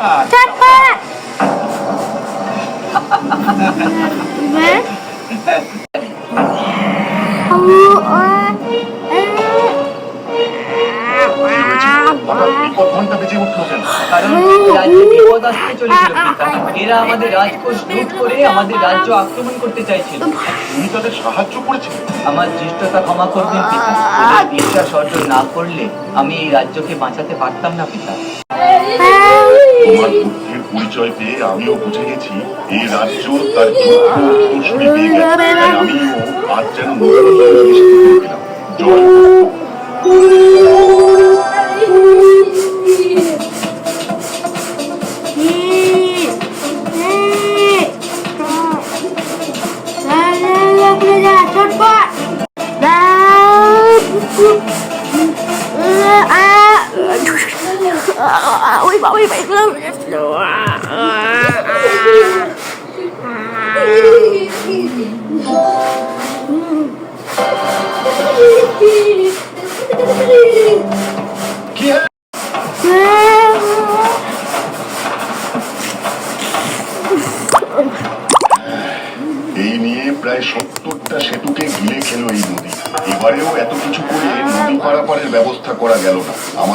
চটপট ঘন্টা বেজে উঠলো কেন? কারণ রাজ্যে বিপদ আসতে চলেছিল পিতা। এরা আমাদের রাজকোষ লুট করে আমাদের রাজ্য আক্রমণ করতে চাইছিল। তুমি তাদের সাহায্য করেছিলে? আমার ধৃষ্টতা ক্ষমা করবেন পিতা। ওদের বিশ্বাস অর্জন না করলে আমি এই রাজ্যকে বাঁচাতে পারতাম না পিতা। তোমার বুদ্ধির পরিচয় পেয়ে আমিও বুঝে গেছি এই রাজ্য তার উত্তরসূরি পেয়ে গেছে। তাই আমিও আজ যেন নতুন করে নিশ্চিত করে দিলাম, জয় হোক। Ôi bảo ơi vậy luôn. কি হলো? এই নিয়ে প্রায় 70টা সেতুকে গিলে খেলো এই নদী। এবারেও এত কিছু করে নদী পারাপারের ব্যবস্থা করা গেল না।